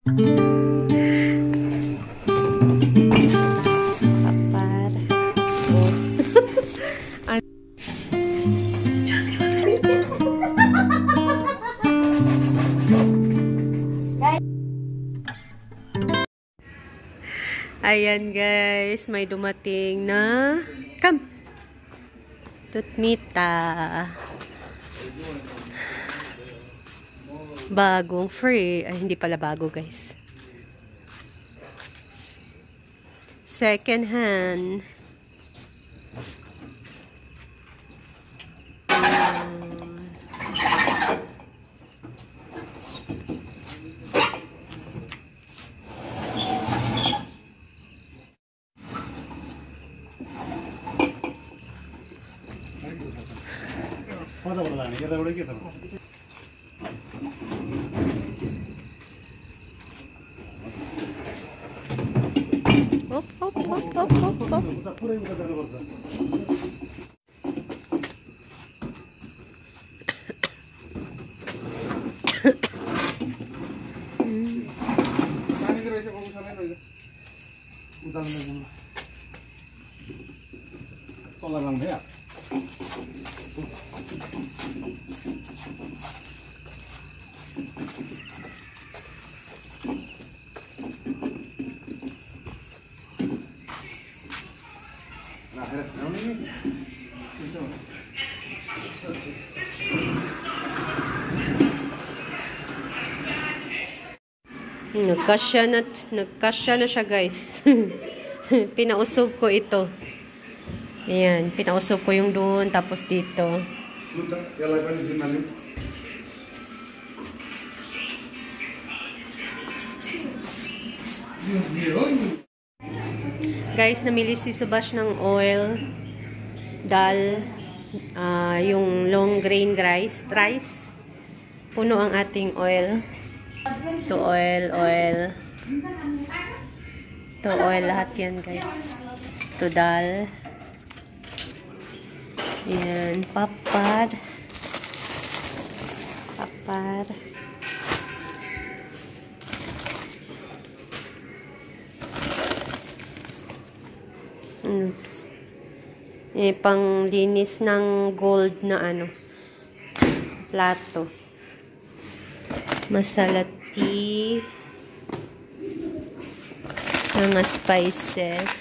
Papad. So, ayan guys, may dumating na tutmita. Bagong free. Ay, hindi pala bago guys. Second hand. Hop, hop, hop, hop, hop, hop. Nagkasya na siya guys. Pinausog ko ito. Ayan, pinausog ko yung doon tapos dito. Guys, namili si Subash ng oil, dal, yung long grain rice. Puno ang ating oil. To oil. To oil lahat yan guys. To dal. Yan, papad. Pang linis ng gold na plato. Masalati, mga spices,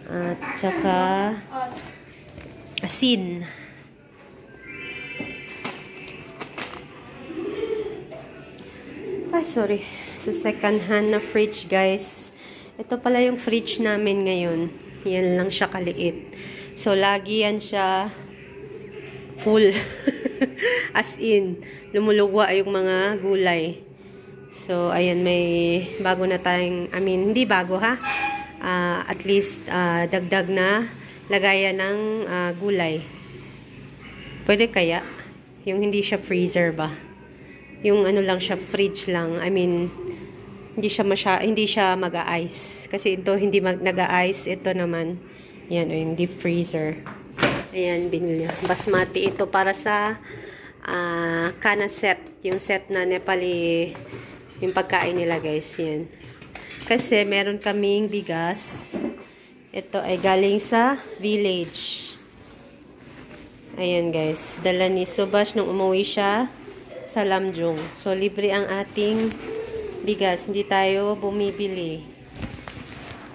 at saka asin. Ay, sorry. So, second hand na fridge, guys. Ito pala yung fridge namin ngayon. Yan lang siya kaliit. So, lagi yan siya full. As in, lumulugwa yung mga gulay. So, ayan, may bago na tayong, hindi bago ha. At least, dagdag na lagayan ng gulay. Pwede kaya? Yung hindi siya freezer ba? Yung lang siya, fridge lang. Hindi siya mag-a-ice. Kasi ito, hindi nag-a-ice. Ito naman, yan, yung deep freezer. Ayan, binili. Basmati ito para sa kana set. Yung set na Nepali, yung pagkain nila guys. Yan. Kasi meron kaming bigas. Ito ay galing sa village. Ayan guys. Dala ni Subash nung umuwi siya sa Lamjung. So, libre ang ating bigas. Hindi tayo bumibili.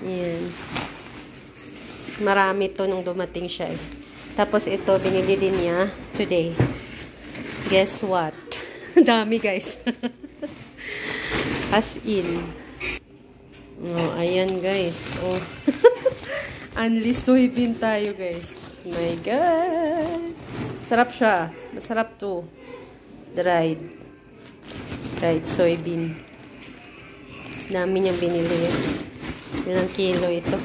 Ayan. Marami to nung dumating siya eh. Tapos ito, binili din niya today. Guess what? Dami guys. As in. Oh, ayan guys. Oh. Unli soybean tayo guys. My God. Masarap siya. Masarap to. Dried soybean. Dami niyang binili. Ilang kilo ito.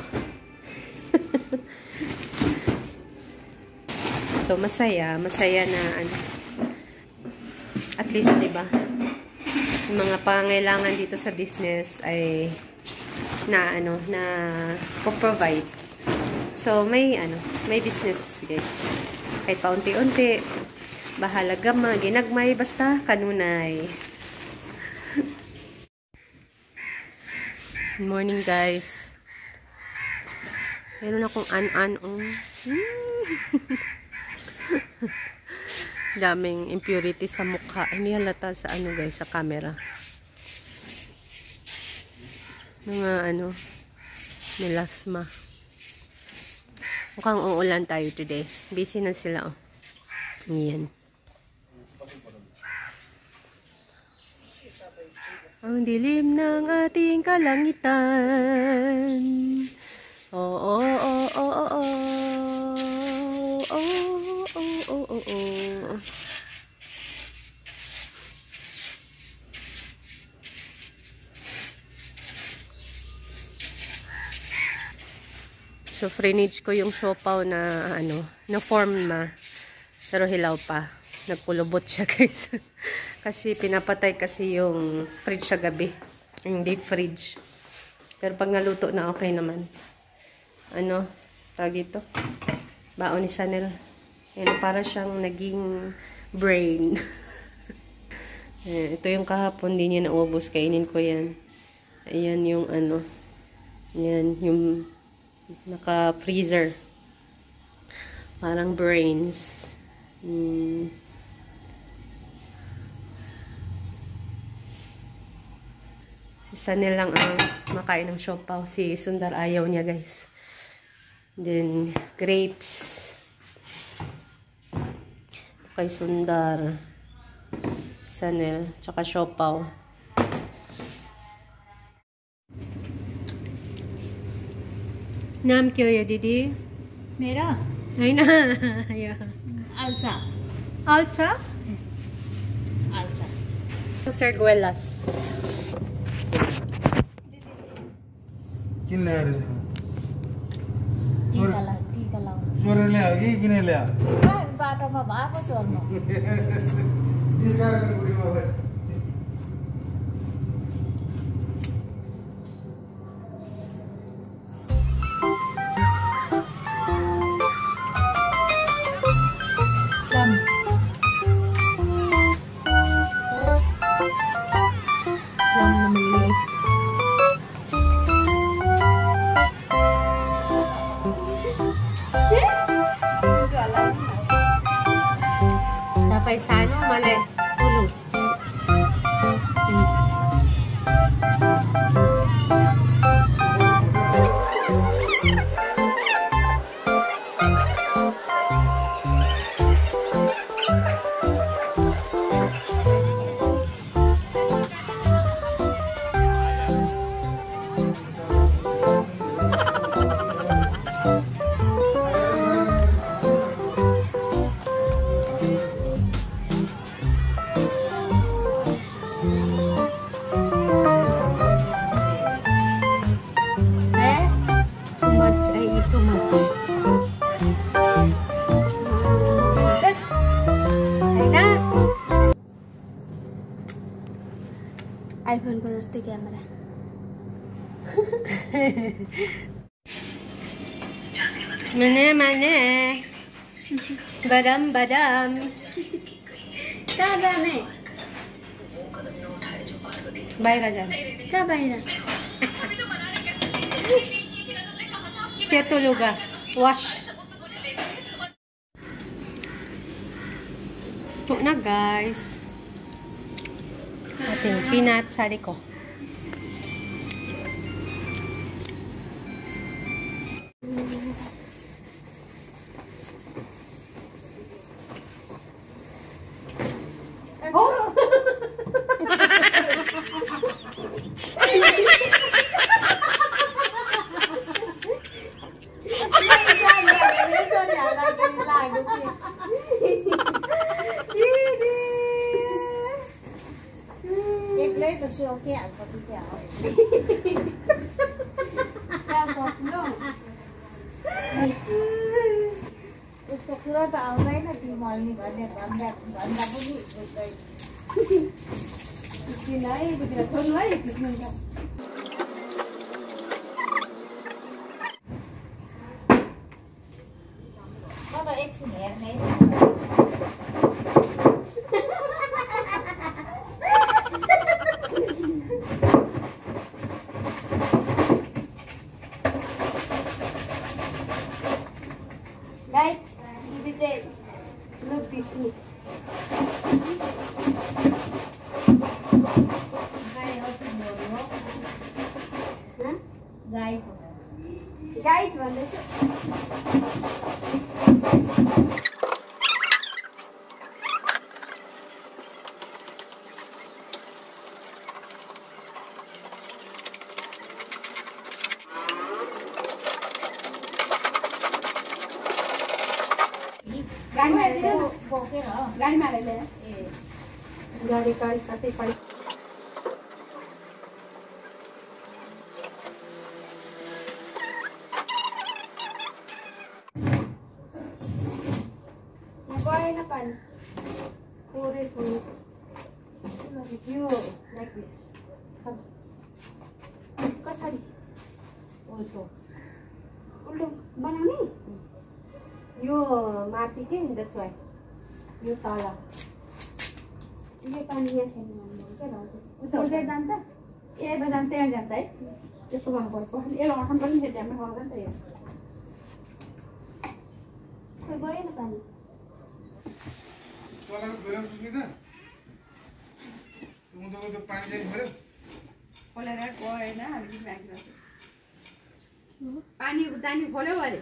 So, masaya na at least, diba, yung mga pangailangan dito sa business ay na provide. So, may business, guys. Kahit paunti-unti, Bahala gama, ginagmay, basta kanunay. Good morning, guys. Meron akong an-an-ong. Daming impurity sa mukha. Hindi halata sa ano, guys, sa camera. Mga ano, melasma. Mukhang uulan tayo today. Busy na sila, oh. Ayan. Ang dilim ng ating kalangitan. Oo, oo, oo, oo, oo, oo, oo. So, frinage ko yung siopaw na, ano, na form na. Pero hilaw pa. Nagkulubot siya, guys. Kasi pinapatay kasi yung fridge sa gabi. Yung deep fridge. Pero pag naluto na, okay naman. Ano, tawag dito? Baon ni Sanel. Yan, para siyang naging brain. Ito yung kahapon, di niya naubos. Kainin ko yan. Ayan yung ano. Yan, yung naka-freezer. Parang brains. Si Sanel lang ang makain ng siopaw. Si Sundar ayaw niya, guys. Then, grapes. Ito kay Sundar. Sanel. Tsaka siopaw. नाम क्या है दीदी? मेरा है ना? आलसा Alta? आलसा Sarguelas. किन्ने आ रहे टीका लाऊ सोरे ले आ कि किने ले आ बाटोमा भएको सोर्नु जिस कारण बुढी बाबा Paisano, mali. Ulo. Please. IPhone को जस्तै क्यामेरा Mane. Badam. कहाँ जाने बाहिर जा. कहाँ बाहिर Seto lugar. Wash. Ito na, guys. Ating peanut sari ko. पछि ओके हाल्छ त्यहाँ हो त्यहाँ सक्नु उसको कुरा त आउँदैन ती मल्ने भन्ने भन्दा पनि किन है यतिखेर खोल्नु है म त एकछिन हेर्ने गाइड भन्दैछु बोकेर हो गाडीमा हालेर ल्यायो ए गाडी कतै पनि गएन पानी पुरै यो लाइक दिस कसरी उल्टो उल्टो बनाउने यो माथि के द्याट्स वाइ यो तल यो पानी यहाँ खेल्नु भन्नु के भाउजू उल्टै जान्छ ए जान्छ त्यहाँ जान्छ है त्यस्तो गर्नु पर्छ ए लगाउनु पनि त्यो टाइममा खाउँदैन त यो खोइ गएन पानी तल गएर सुस्ने त उँधोको त्यो पानी चाहिँ भयो खोलेर गएन हामी ब्याङ्कमा पानी खोल्यो अरे